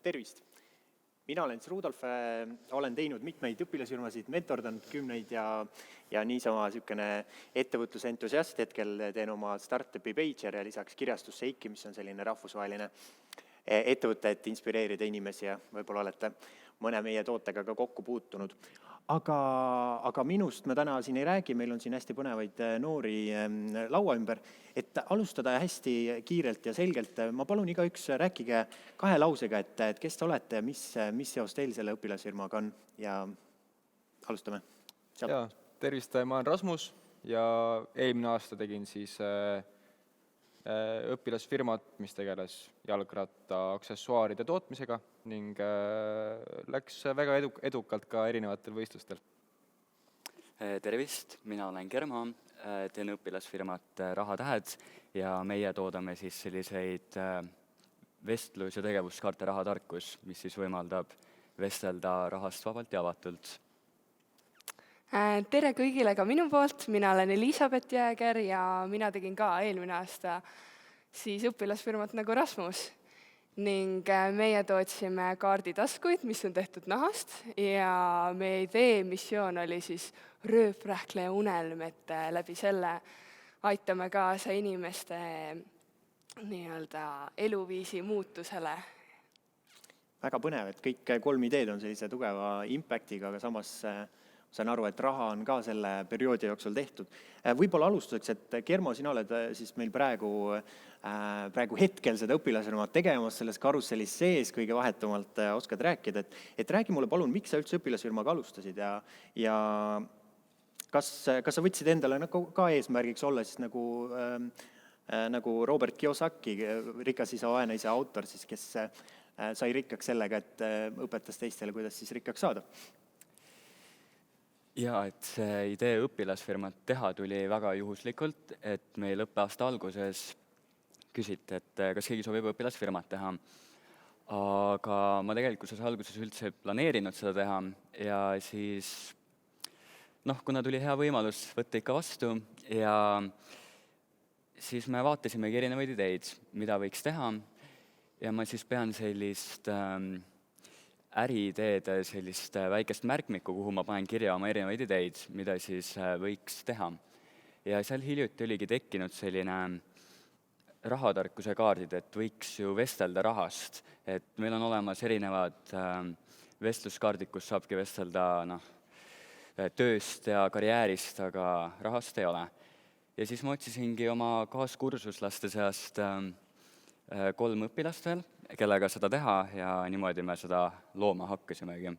Tervist! Mina olen siis Rudolf, olen teinud mitmeid õpilasfirmasid, mentordanud kümneid ja niisama niisugune ettevõtlusentusiast. Hetkel teen oma startupi Pager ja lisaks kirjastus Seiki, mis on selline rahvusvaheline ettevõte, et inspireerida inimesi ja võib-olla olete mõne meie tootega ka kokku puutunud. Aga minust me täna siin ei räägi, meil on siin hästi põnevaid noori laua ümber. Et alustada hästi kiirelt ja selgelt, ma palun igaüks rääkige 2 lausega, et kes te olete ja mis seos teil selle õpilasfirmaga on ja alustame. Ja, tervist, ma olen Rasmus ja eelmine aasta tegin siis õpilasfirmat, mis tegeles jalgratta aksessuaaride tootmisega ning läks väga edukalt ka erinevatel võistlustel. Tervist, mina olen Germo, teen õpilasfirmat Rahatähed ja meie toodame siis selliseid vestlus- ja tegevuskaarte Rahatarkus, mis siis võimaldab vestelda rahast vabalt ja avatult. Tere kõigile ka minu poolt, mina olen Elisabeth Jääger ja mina tegin ka eelmine aasta siis õpilasfirmat nagu Rasmus. Ning meie tootsime kaarditaskuid, mis on tehtud nahast ja meie idee missioon oli siis rööprähkleja unelm, et läbi selle aitame kaasa inimeste nii-öelda eluviisi muutusele. Väga põnev, et kõik 3 ideed on sellise tugeva impactiga, aga samas saan aru, et raha on ka selle perioodi jooksul tehtud. Võib-olla alustuseks, et Germo, sina oled siis meil praegu hetkel seda õpilasfirmat tegemas selles karussellis sees, kõige vahetumalt oskad rääkida. Et räägi mulle palun, miks sa üldse õpilasfirmaga alustasid ja kas sa võtsid endale ka eesmärgiks olla siis nagu Robert Kiyosaki, Rikas isa, vaene isa autor, siis, kes sai rikkaks sellega, et õpetas teistele, kuidas siis rikkaks saada? Ja, et see idee õpilasfirmat teha tuli väga juhuslikult, et meil õppeaasta alguses küsiti, et kas keegi soovib õpilasfirmat teha. Aga ma tegelikult alguses üldse ei planeerinud seda teha ja siis, kuna tuli hea võimalus võtta ikka vastu ja siis me vaatasimegi erinevaid ideid, mida võiks teha ja ma siis pean sellist äriideede sellist väikest märkmikku, kuhu ma panen kirja oma erinevaid ideid, mida siis võiks teha. Ja seal hiljuti oligi tekkinud selline rahatarkuse kaardid, et võiks ju vestelda rahast. Et meil on olemas erinevad vestluskaardid, kus saabki vestelda tööst ja karjäärist, aga rahast ei ole. Ja siis ma otsisingi oma kaaskursuslaste seast 3 õpilast veel, kellega seda teha ja niimoodi me seda looma hakkasimegi.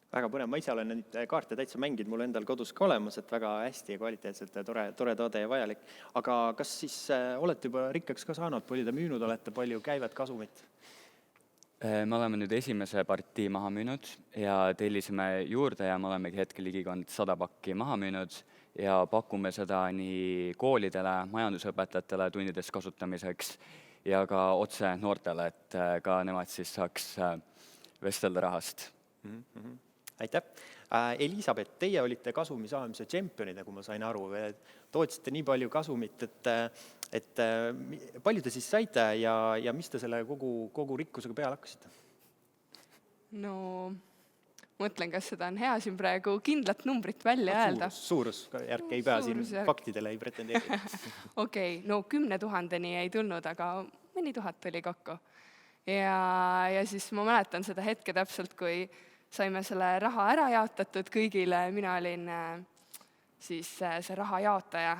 Väga põnev, ma ise olen neid kaarte täitsa mänginud mul endal kodus ka olemas, et väga hästi ja kvaliteetselt tore toode ja vajalik. Aga kas siis olete juba rikkaks ka saanud, palju te müünud olete, palju käivad kasumit? Me oleme nüüd esimese partii maha müünud ja tellisime juurde ja me olemegi hetkel ligikond 100 pakki maha müünud ja pakume seda nii koolidele, majandusõpetajatele tundides kasutamiseks ja ka otse noortele, et ka nemad siis saaks vestelda rahast. Aitäh! Elisabeth, teie olite kasumi saamise tšempionid, nagu ma sain aru. Tootsite nii palju kasumit, et palju te siis saite ja mis te selle kogu rikkusega peale hakkasite? No, mõtlen, kas seda on hea siin praegu kindlat numbrit välja öelda. Suurus, järk ei pea siin faktidele ei pretendeeri. Okei, 10 000-ni ei tulnud, aga mõni 1000 oli kokku. Ja siis ma mäletan seda hetke täpselt, kui saime selle raha ära jaotatud kõigile, mina olin siis see raha jaotaja,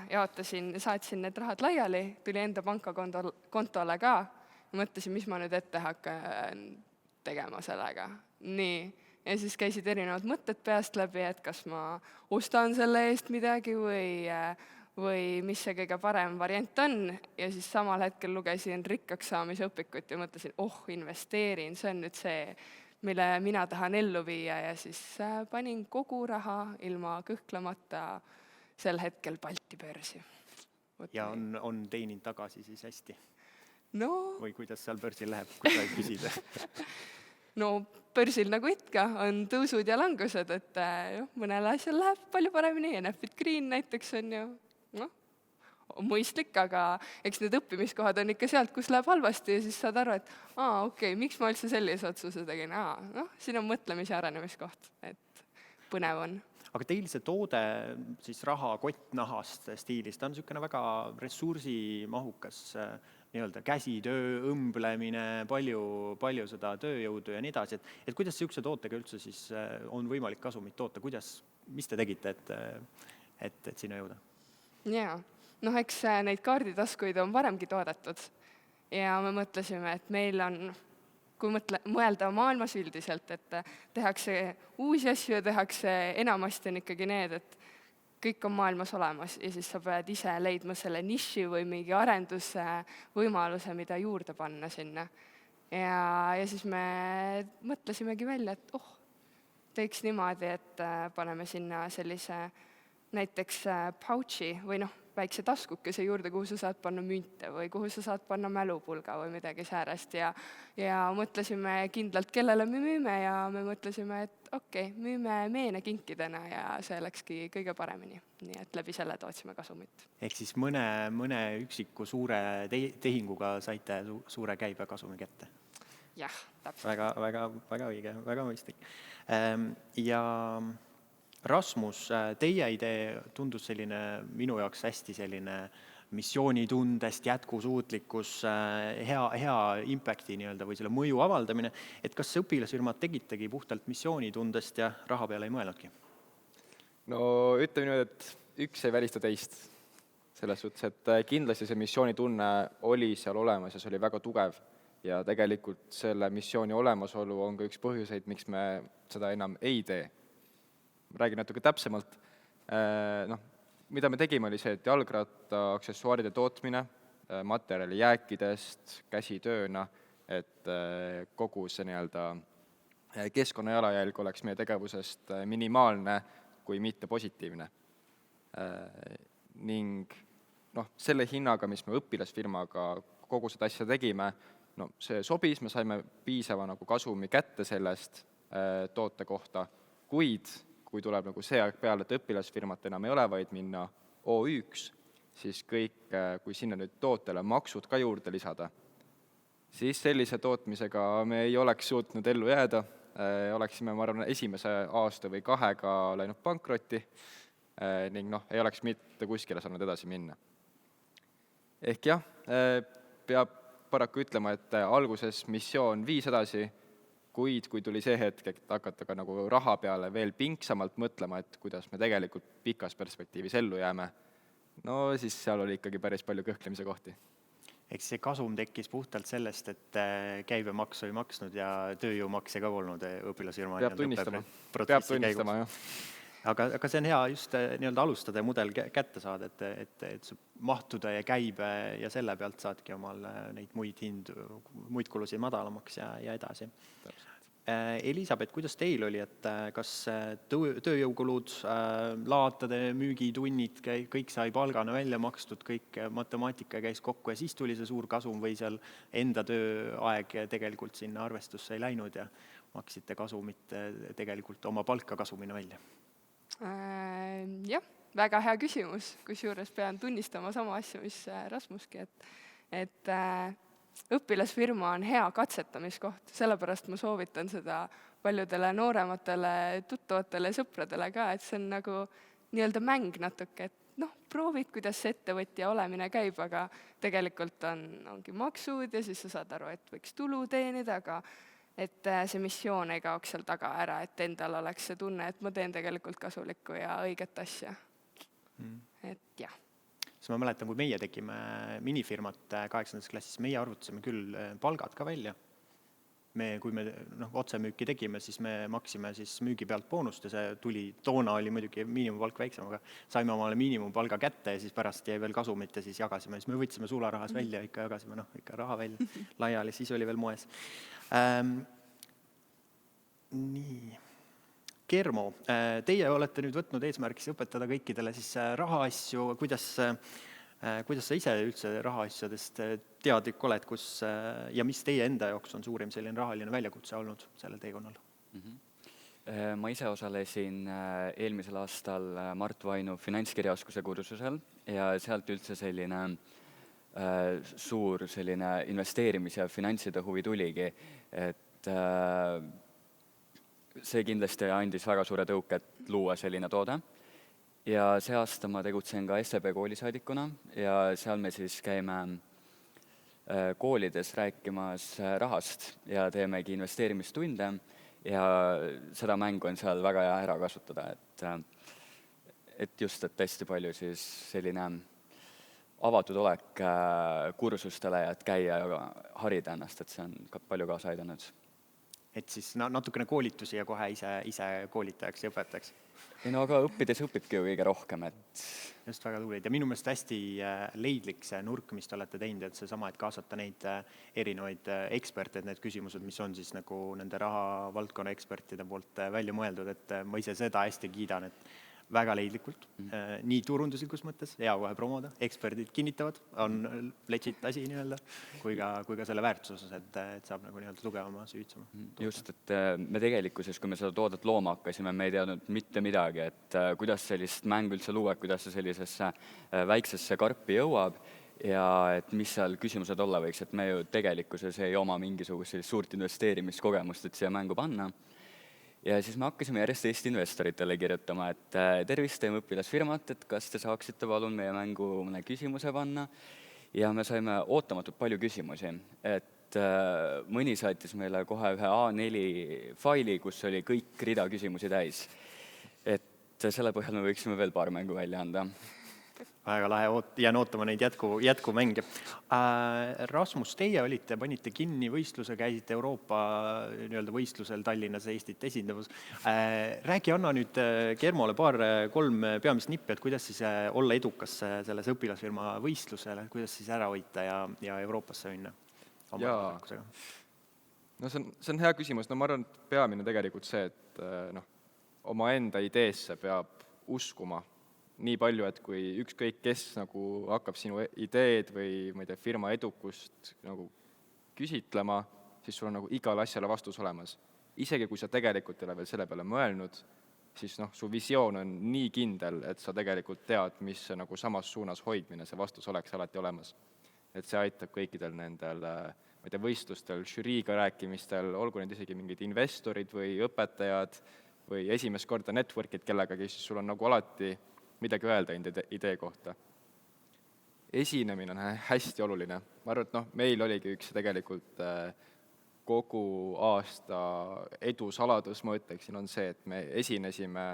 saatsin need rahad laiali, tuli enda pankakontole ka, mõtlesin, mis ma nüüd ette hakkan tegema sellega. Nii, ja siis käisid erinevad mõtted peast läbi, et kas ma ostan selle eest midagi või mis see kõige parem variant on. Ja siis samal hetkel lugesin rikkaks saamise õpikut ja mõtlesin, investeerin, see on nüüd see, mille mina tahan ellu viia ja siis panin kogu raha ilma kõhklemata sel hetkel Balti börsi. Ja on teeninud tagasi siis hästi? No, või kuidas seal börsil läheb, kui sa ei küsida? No börsil nagu ikka on tõusud ja langused, et mõnel asjal läheb palju paremini, Enefit Green näiteks on ju on mõistlik, aga eks need õppimiskohad on ikka sealt, kus läheb halvasti ja siis saad aru, et okei, miks ma üldse sellise otsuse tegin, siin on mõtlemise arenemiskoht, et põnev on. Aga teil see toode siis rahakottnahast stiilis, ta on niisugune väga ressursimahukas nii-öelda käsitöö, õmblemine, palju seda tööjõudu ja nii edasi, et kuidas niisuguse tootega üldse siis on võimalik kasumit toota, mis te tegite, et sinna jõuda? Jaa, eks neid kaarditaskuid on varemgi toodetud ja me mõtlesime, et meil on, kui mõelda maailmas üldiselt, et tehakse uusi asju ja tehakse enamasti on ikkagi need, et kõik on maailmas olemas ja siis sa pead ise leidma selle niši või mingi arenduse võimaluse, mida juurde panna sinna. Ja siis me mõtlesimegi välja, et teeks niimoodi, et paneme sinna sellise näiteks pouchi või väikse taskukese juurde, kuhu sa saad panna münte või kuhu sa saad panna mälupulga või midagi säärest ja mõtlesime kindlalt, kellele me müüme ja me mõtlesime, et okei, müüme meenekinkidena ja see läkski kõige paremini. Nii et läbi selle tootsime kasumit. Ehk siis mõne üksiku suure tehinguga saite suure käibekasumi kätte? Jah, täpselt. Väga õige, väga mõistlik. Ja Rasmus, teie idee tundus selline minu jaoks hästi selline missioonitundest, jätkusuutlikkus, hea impacti nii-öelda või selle mõju avaldamine, et kas õpilasfirmad tegitegi puhtalt missioonitundest ja raha peale ei mõelnudki? No ütleme niimoodi, et üks ei välista teist. Selles suhtes, et kindlasti see missioonitunne oli seal olemas ja see oli väga tugev ja tegelikult selle missiooni olemasolu on ka üks põhjuseid, miks me seda enam ei tee. Räägin natuke täpsemalt. Mida me tegime, oli see, et jalgratta aksessuaaride tootmine materjali jääkidest, käsitööna, et kogu see nii-öelda keskkonnajalajälg oleks meie tegevusest minimaalne kui mitte positiivne. Ning selle hinnaga, mis me õpilasfirmaga kogu seda asja tegime, see sobis, me saime piisava kasumi kätte sellest toote kohta, kuid kui tuleb see aeg peale, et õpilasfirmat enam ei ole, vaid minna OÜ-ks, siis kõik, kui sinna nüüd tootele maksud ka juurde lisada, siis sellise tootmisega me ei oleks suutnud ellu jääda, oleksime, ma arvan, esimese aasta või 2 läinud pankrotti ning ei oleks mitte kuskile saanud edasi minna. Ehk jah, peab paraku ütlema, et alguses missioon viis edasi, kuid kui tuli see hetk, et hakata ka raha peale veel pingsamalt mõtlema, et kuidas me tegelikult pikas perspektiivis ellu jääme, siis seal oli ikkagi päris palju kõhklemise kohti. Eks see kasum tekkis puhtalt sellest, et käibemaksu ei maksnud ja tööjõumakse ka polnud õpilasfirma. Peab tunnistama, jah. Aga see on hea just nii-öelda alustada ja mudel kätte saada, et mahtuda ja käibe ja selle pealt saadki omal neid muid kulusid madalamaks ja edasi. Elisabeth, kuidas teil oli, et kas tööjõukulud, laatade, müügitunnid, kõik sai palgana välja makstud, kõik matemaatika käis kokku ja siis tuli see suur kasum või seal enda tööaeg tegelikult sinna arvestusse ei läinud ja maksite kasumit tegelikult oma palka kasumina välja? Jah, väga hea küsimus, kusjuures pean tunnistama sama asja, mis Rasmuski, et õpilasfirma on hea katsetamiskoht, sellepärast ma soovitan seda paljudele noorematele tuttavatele sõpradele ka, et see on nii-öelda mäng natuke, et proovid, kuidas see ettevõtja olemine käib, aga tegelikult ongi maksud ja siis sa saad aru, et võiks tulu teenida, aga et see missioon ei kaoks seal taga ära, et endal oleks see tunne, et ma teen tegelikult kasulikku ja õiget asja. Et jah. Siis ma mäletan, kui meie tegime minifirmat 8. klassis, meie arvutasime küll palgad ka välja. Kui me otsemüüki tegime, siis me maksime siis müügi pealt boonust ja see tuli, toona oli muidugi miinimumpalk väiksem, aga saime omale miinimumpalga kätte ja siis pärast jäi veel kasumit ja siis jagasime. Siis me võtsime sularahas välja, ikka jagasime ikka raha välja laiali, siis oli veel moes. Nii. Kermo, teie olete nüüd võtnud eesmärgis õpetada kõikidele siis rahaasju, kuidas sa ise üldse rahaasjadest teadlik oled, ja mis teie enda jaoks on suurim selline rahaline väljakutse olnud sellel teekonnal? Ma ise osalesin eelmisel aastal Mart Vainu finantskirjaoskuse kursusel ja sealt üldse selline suur selline investeerimis- ja finantside huvi tuligi, et see kindlasti andis väga suure tõuke, et luua selline toode. Ja see aasta ma tegutsen ka SEB koolisaadikuna ja seal me siis käime koolides rääkimas rahast ja teemegi investeerimistunde ja seda mängu on seal väga hea ära kasutada, et just, et hästi palju siis selline avatud olek kursustele ja et käia ja harida ennast, et see on ka palju kaasa aidanud. Et siis natukene koolitusi ja kohe ise koolitajaks ja õpetajaks. Ei no aga õppides õpibki ju kõige rohkem, et Just väga tublid ja minu meelest hästi leidlik see nurk, mis te olete teinud, et seesama, et kaasata neid erinevaid eksperte, et need küsimused, mis on siis nagu nende rahavaldkonna ekspertide poolt välja mõeldud, et ma ise seda hästi kiidan, et väga leidlikult, nii turunduslikus mõttes, hea kohe promoda, eksperdid kinnitavad, on legit asi nii-öelda, kui ka selle väärtuse osas, et saab nagu nii-öelda tugevama süütsema. just, et me tegelikkuses, kui me seda toodet looma hakkasime, me ei teadnud mitte midagi, et kuidas sellist mängu üldse luua, kuidas see sellisesse väiksesse karpi jõuab ja et mis seal küsimused olla võiks, et me ju tegelikkuses ei oma mingisugust sellist suurt investeerimiskogemust, et siia mängu panna. Ja siis me hakkasime järjest Eesti investoritele kirjutama, et tervist, teeme õpilasfirmat, et kas te saaksite palun meie mängu mõne küsimuse panna. Ja me saime ootamatult palju küsimusi, et mõni saatis meile kohe ühe A4 faili, kus oli kõik rida küsimusi täis. Et selle põhjal me võiksime veel paar mängu välja anda. Väga lahe, jään ootama neid jätkumänge. Rasmus, teie panite kinni võistluse, käisite Euroopa nii-öelda võistlusel Tallinnas Eestit esindamas. Räägi, anna nüüd Germole 3 peamist nippi, et kuidas siis olla edukas selles õpilasfirma võistlusele, kuidas siis ära hoida ja Euroopasse minna oma tarkusega? No see on hea küsimus. No ma arvan, et peamine tegelikult see, et omaenda ideesse peab uskuma nii palju, et kui ükskõik kes nagu hakkab sinu ideed või ma ei tea, firma edukust nagu küsitlema, siis sul on nagu igale asjale vastus olemas. Isegi kui sa tegelikult ei ole veel selle peale mõelnud, siis su visioon on nii kindel, et sa tegelikult tead, mis see nagu samas suunas hoidmine, see vastus oleks alati olemas. Et see aitab kõikidel nendel ma ei tea, võistlustel, žüriiga rääkimistel, olgu need isegi mingid investorid või õpetajad või esimest korda network'id kellegagi, siis sul on nagu alati midagi öelda idee kohta. Esinemine on hästi oluline. Ma arvan, et meil oligi üks tegelikult kogu aasta edu saladus, ma ütleksin, on see, et me esinesime,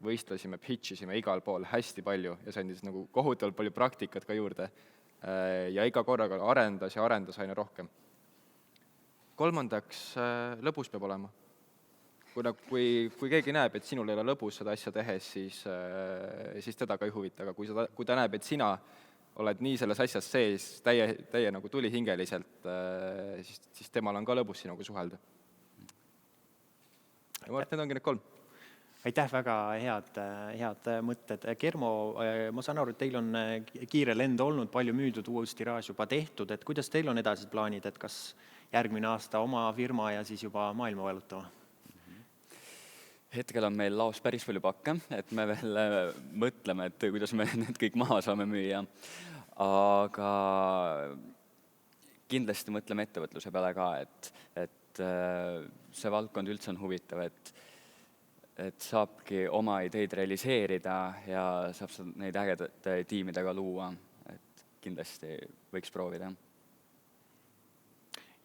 võistlesime, pitchisime igal pool hästi palju ja see andis nagu kohutavalt palju praktikat ka juurde. Ja iga korraga arendas aina rohkem. 3. lõbus peab olema. Kui keegi näeb, et sinul ei ole lõbus seda asja tehes, siis teda ka ei huvita, aga kui ta näeb, et sina oled nii selles asjas sees täie nagu tulihingeliselt, siis temal on ka lõbus sinuga suhelda. Ja ma arvan, et need ongi need 3. Aitäh, väga head mõtted. Germo, ma saan aru, et teil on kiire lend olnud, palju müüdud, uus tiraaž juba tehtud, et kuidas teil on edasised plaanid, et kas järgmine aasta oma firma ja siis juba maailma valutama? Hetkel on meil laos päris palju pakke, et me veel mõtleme, et kuidas me need kõik maha saame müüa. Aga kindlasti mõtleme ettevõtluse peale ka, et see valdkond üldse on huvitav, et saabki oma ideid realiseerida ja saab neid ägedate tiimidega luua, et kindlasti võiks proovida.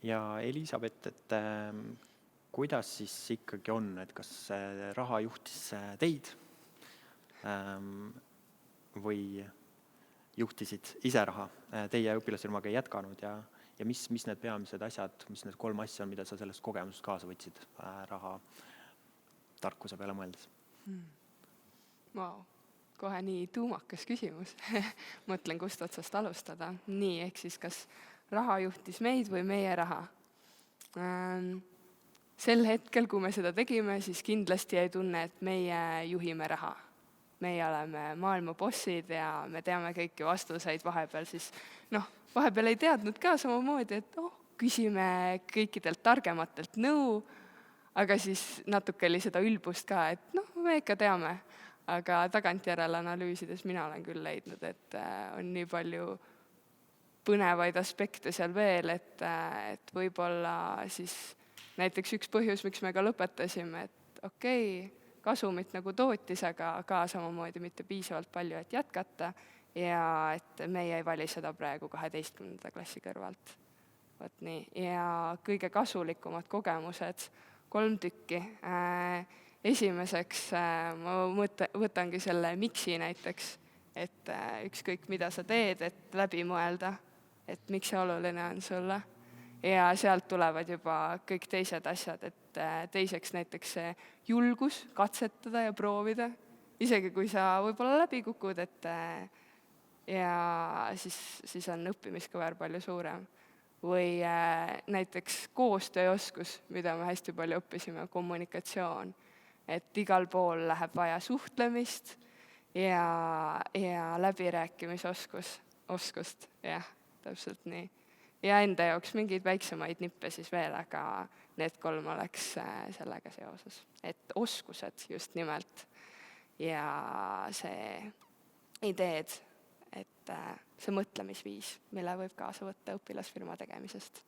Ja Elisabeth, et kuidas siis ikkagi on, et kas raha juhtis teid või juhtisid ise raha? Teie õpilasfirmaga ei jätkanud ja mis need peamised asjad, mis need 3 asja on, mida sa sellest kogemusest kaasa võtsid raha tarkuse peale mõeldes? Wow. Kohe nii tuumakas küsimus. Mõtlen, kust otsast alustada. Nii, ehk siis kas raha juhtis meid või meie raha? Sel hetkel, kui me seda tegime, siis kindlasti ei tunne, et meie juhime raha. Meie oleme maailma bossid ja me teame kõiki vastuseid vahepeal, siis vahepeal ei teadnud ka samamoodi, et küsime kõikidelt targematelt nõu, aga siis natuke oli seda ülbust ka, et noh, me ikka teame. Aga tagantjärele analüüsides mina olen küll leidnud, et on nii palju põnevaid aspekte seal veel, et võib-olla siis näiteks üks põhjus, miks me ka lõpetasime, et okei, kasumit nagu tootis, aga samamoodi mitte piisavalt palju, et jätkata ja et meie ei vali seda praegu 12. klassi kõrvalt. Vot nii. Ja kõige kasulikumad kogemused, 3 tükki. Esimeseks ma võtangi selle miksi näiteks, et ükskõik mida sa teed, et läbi mõelda, et miks see oluline on sulle. Ja sealt tulevad juba kõik teised asjad, et teiseks näiteks see julgus katsetada ja proovida, isegi kui sa võib-olla läbi kukud, ja siis on õppimiskõver palju suurem. Või näiteks koostööoskus, mida me hästi palju õppisime, kommunikatsioon, et igal pool läheb vaja suhtlemist ja läbirääkimisoskust, jah, täpselt nii. Ja enda jaoks mingeid väiksemaid nippe siis veel, aga need 3 oleks sellega seoses. Et oskused just nimelt ja see ideed, et see mõtlemisviis, mille võib kaasa võtta õpilasfirma tegemisest.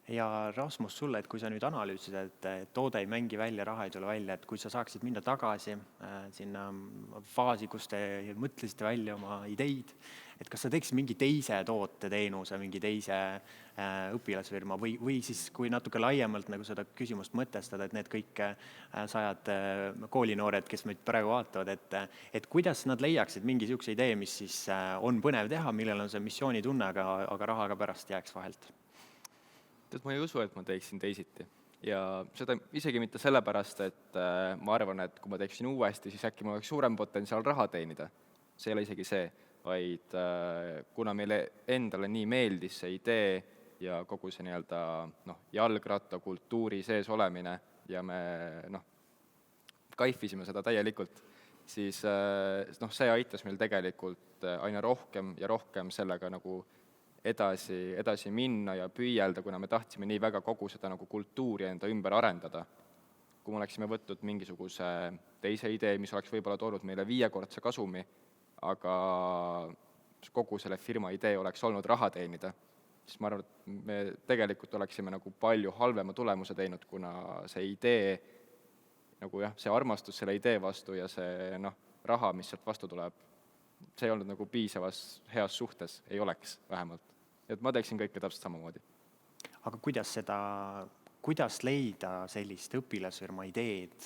Ja Rasmus, sulle, et kui sa nüüd analüüsid, et toode ei mängi välja, raha ei tule välja, et kui sa saaksid minna tagasi sinna faasi, kus te mõtlesite välja oma ideid, et kas sa teeksid mingi teise toote, teenuse, mingi teise õpilasfirma või siis kui natuke laiemalt nagu seda küsimust mõtestada, et need kõik 100 koolinoored, kes meid praegu vaatavad, et kuidas nad leiaksid mingi niisuguse idee, mis siis on põnev teha, millel on see missioonitunne, aga raha ka pärast jääks vahelt? Ma ei usu, et ma teeksin teisiti. Ja seda isegi mitte sellepärast, et ma arvan, et kui ma teeksin uuesti, siis äkki mul oleks suurem potentsiaal raha teenida. See ei ole isegi see, vaid kuna meile endale nii meeldis see idee ja kogu see jalgratta kultuuri sees olemine ja me kaifisime seda täielikult, siis see aitas meil tegelikult aina rohkem ja rohkem sellega nagu edasi minna ja püüelda, kuna me tahtsime nii väga kogu seda nagu kultuuri enda ümber arendada. Kui me oleksime võtnud mingisuguse teise idee, mis oleks võib-olla toonud meile 5-kordse kasumi, aga kogu selle firma idee oleks olnud raha teenida, siis ma arvan, et me tegelikult oleksime nagu palju halvema tulemuse teinud, kuna see idee, nagu jah, see armastus selle idee vastu ja see raha, mis sealt vastu tuleb, see ei olnud nagu piisavas heas suhtes, ei oleks vähemalt. Et ma teeksin kõike täpselt samamoodi. Aga kuidas leida sellist õpilasfirma ideed,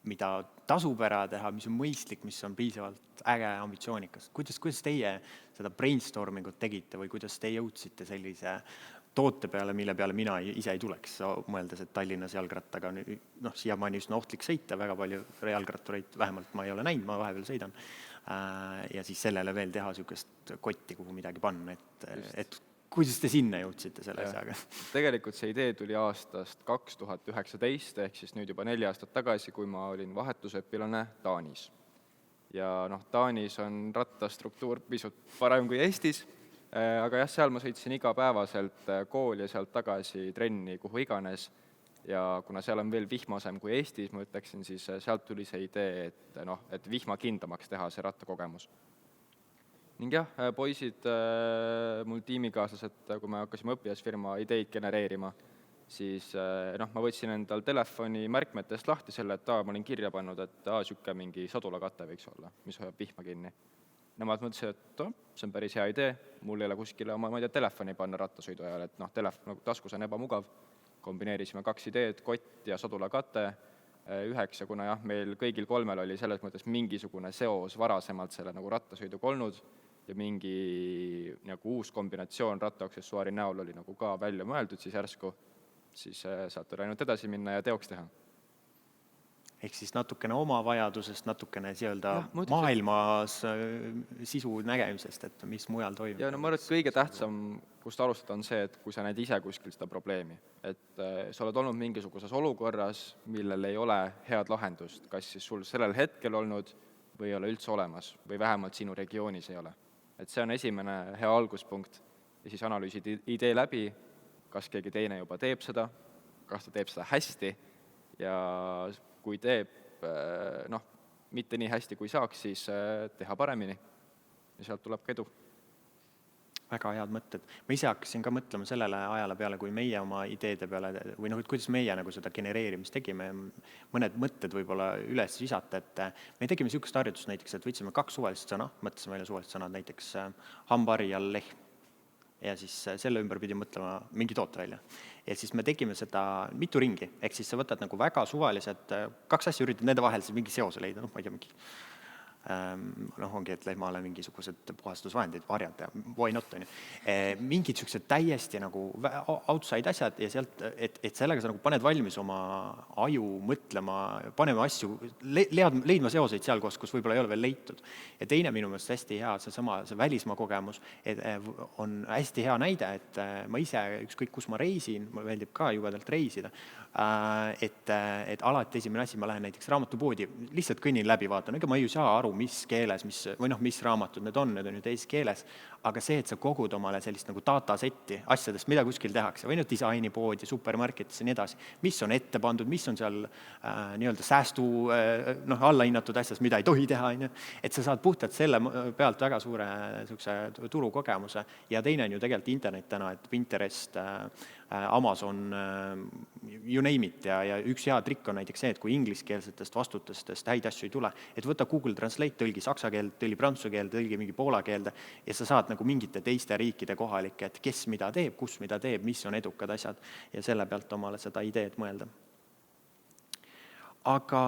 mida tasub ära teha, mis on mõistlik, mis on piisavalt äge ja ambitsioonikas? Kuidas teie seda brainstormingut tegite või kuidas te jõudsite sellise toote peale, mille peale mina ise ei tuleks, mõeldes, et Tallinnas jalgrattaga siiamaani üsna ohtlik sõita, väga palju jalgrattureid, vähemalt ma ei ole näinud, ma vahepeal sõidan, ja siis sellele veel teha niisugust kotti, kuhu midagi panna, et kuidas te sinna jõudsite selle asjaga? Tegelikult see idee tuli aastast 2019, ehk siis nüüd juba 4 aastat tagasi, kui ma olin vahetusõpilane Taanis. Ja Taanis on rattastruktuur pisut parem kui Eestis, aga jah, seal ma sõitsin igapäevaselt kooli ja sealt tagasi trenni kuhu iganes ja kuna seal on veel vihmasem kui Eestis, ma ütleksin, siis sealt tuli see idee, et vihma kindlamaks teha see rattakogemus. Ning jah, poisid, mul tiimikaaslased, kui me hakkasime õpilasfirma ideid genereerima, siis ma võtsin endal telefoni märkmetest lahti selle, et ma olin kirja pannud, et siuke mingi sadulakate võiks olla, mis hoiab vihma kinni. Nemad mõtlesid, et see on päris hea idee, mul ei ole kuskile oma telefoni panna rattasõidu ajal, et telefon taskus on ebamugav. Kombineerisime 2 ideed, kott ja sadulakate üheks ja kuna jah, meil kõigil 3 oli selles mõttes mingisugune seos varasemalt selle nagu rattasõiduga olnud ja mingi nagu uus kombinatsioon rattaaksessuaari näol oli nagu ka välja mõeldud, siis järsku siis saad ainult edasi minna ja teoks teha. Ehk siis natukene oma vajadusest, natukene maailmas sisu nägemisest, et mis mujal toimub. Ja ma arvan, et kõige tähtsam, kust alustada, on see, et kui sa näed ise kuskil seda probleemi, et sa oled olnud mingisuguses olukorras, millel ei ole head lahendust, kas siis sul sellel hetkel olnud või ei ole üldse olemas või vähemalt sinu regioonis ei ole. Et see on esimene hea alguspunkt ja siis analüüsid idee läbi kas keegi teine juba teeb seda, kas ta teeb seda hästi ja kui teeb mitte nii hästi kui saaks, siis teha paremini ja sealt tuleb ka edu. Väga head mõtted. Ma ise hakkasin ka mõtlema sellele ajale peale, kui meie oma ideede peale või et kuidas meie nagu seda genereerimist tegime. Mõned mõtted võib-olla üles visata, et me tegime niisugust harjutust näiteks, et võtsime 2 suvalist sõna, mõtlesime välja suvalised sõnad, näiteks hambari ja lehm. Ja siis selle ümber pidi mõtlema mingi toote välja. Ja siis me tegime seda mitu ringi, ehk siis sa võtad nagu väga suvalised 2 asja, üritad nende vahel mingi seose leida, ma ei tea, mingi ongi, et lehmale mingisugused puhastusvahendid, varjad ja why not, on ju. Mingid sellised täiesti nagu outside asjad ja sealt, et sellega sa nagu paned valmis oma aju mõtlema, paneme asju, leidma seoseid seal, kus võib-olla ei ole veel leitud. Ja teine minu meelest hästi hea, see välismaa kogemus on hästi hea näide, et ma ise ükskõik kus ma reisin, mulle meeldib ka jubedalt reisida, et alati esimene asi, ma lähen näiteks raamatupoodi, lihtsalt kõnnin läbi, vaatan, ega ma ei saa aru, mis keeles, mis raamatud need on ju teises keeles, aga see, et sa kogud omale sellist nagu datasetti asjadest, mida kuskil tehakse, või disainipoodi, supermarketisse ja nii edasi, mis on ette pandud, mis on seal nii-öelda säästu alla hinnatud asjast, mida ei tohi teha, et sa saad puhtalt selle pealt väga suure turukogemuse ja teine on ju tegelikult internet täna, et Pinterest, Amazon, you name it ja üks hea trikk on näiteks see, et kui ingliskeelsetest vastutustest häid asju ei tule, et võta Google Translate, tõlgi saksa keelde, tõlgi prantsuse keelde, tõlgi mingi poola keelde ja sa saad nagu mingite teiste riikide kohalike, et kes mida teeb, kus mida teeb, mis on edukad asjad ja selle pealt omale seda ideed mõelda. Aga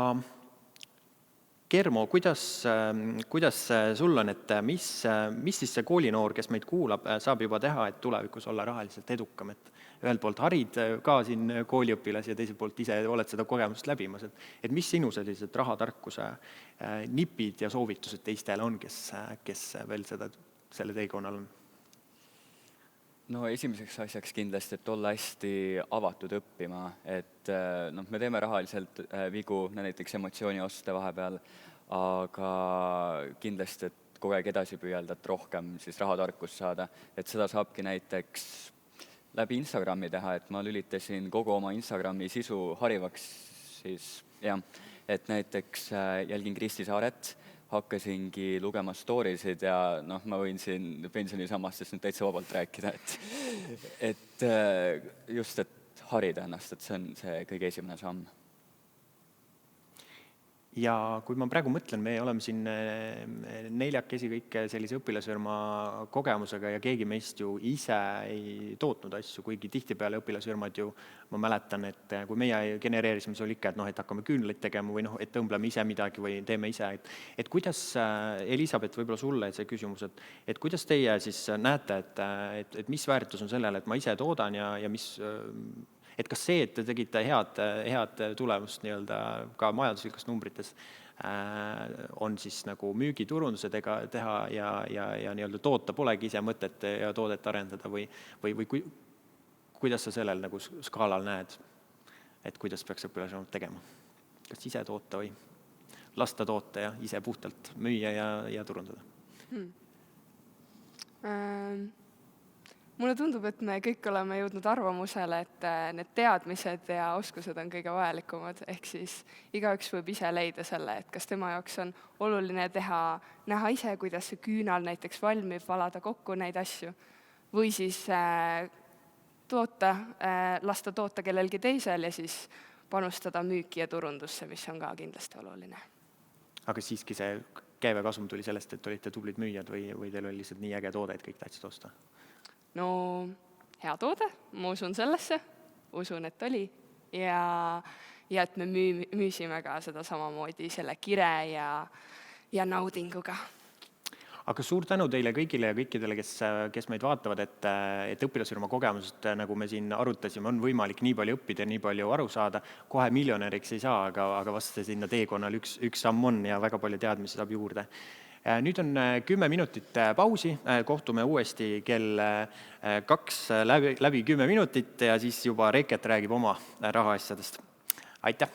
Germo, kuidas sul on, et mis siis see koolinoor, kes meid kuulab, saab juba teha, et tulevikus olla rahaliselt edukam, et ühelt poolt harid ka siin kooliõpilasi ja teiselt poolt ise oled seda kogemust läbimas, et mis sinu sellised rahatarkuse nipid ja soovitused teistele on, kes veel selle teekonnal on? No esimeseks asjaks kindlasti, et olla hästi avatud õppima, et me teeme rahaliselt vigu, näiteks emotsioonioste vahepeal, aga kindlasti, et kogu aeg edasi püüelda, et rohkem siis rahatarkust saada, et seda saabki näiteks läbi Instagrami teha, et ma lülitasin kogu oma Instagrami sisu harivaks siis, jah, et näiteks jälgin Kristi Saaret, hakkasingi lugema storysid ja ma võin siin pensionisammastest nüüd täitsa vabalt rääkida, et just, et harida ennast, et see on see kõige esimene samm. Ja kui ma praegu mõtlen, me oleme siin 4 kõik sellise õpilasfirma kogemusega ja keegi meist ju ise ei tootnud asju, kuigi tihtipeale õpilasfirmad ju, ma mäletan, et kui meie genereerisime, see oli ikka, et hakkame küünleid tegema või et tõmbleme ise midagi või teeme ise. Et kuidas, Elisabeth, võib-olla sulle see küsimus, et kuidas teie siis näete, et mis väärtus on sellele, et ma ise toodan ja mis... Et kas see, et te tegite head tulemust nii-öelda ka majanduslikust numbrites, on siis nagu müügiturundused teha ja nii-öelda toota polegi ise mõtet ja toodet arendada või kuidas sa sellel nagu skaalal näed, et kuidas peaks õpilased tegema? Kas ise toota või lasta toota ja ise puhtalt müüa ja turundada? Mulle tundub, et me kõik oleme jõudnud arvamusele, et need teadmised ja oskused on kõige vajalikumad, ehk siis igaüks võib ise leida selle, et kas tema jaoks on oluline näha ise, kuidas see küünal näiteks valmib, valada kokku neid asju, või siis lasta toota kellelgi teisel ja siis panustada müüki ja turundusse, mis on ka kindlasti oluline. Aga siiski see käibekasum tuli sellest, et olite tublid müüjad või teil oli lihtsalt nii äge toode, et kõik tahtsid osta? No hea toode, ma usun sellesse, usun, et oli ja et me müüsime ka seda samamoodi selle kire ja naudinguga. Aga suur tänu teile kõigile ja kõikidele, kes meid vaatavad, et õpilasfirma kogemusest, nagu me siin arutasime, on võimalik nii palju õppida, nii palju aru saada. Kohe miljonäriks ei saa, aga vast sinna teekonnal üks samm on ja väga palju teadmisi saab juurde. Nüüd on 10 minutit pausi, kohtume uuesti kell 2 läbi 10 minutit ja siis juba Reket räägib oma rahaasjadest. Aitäh!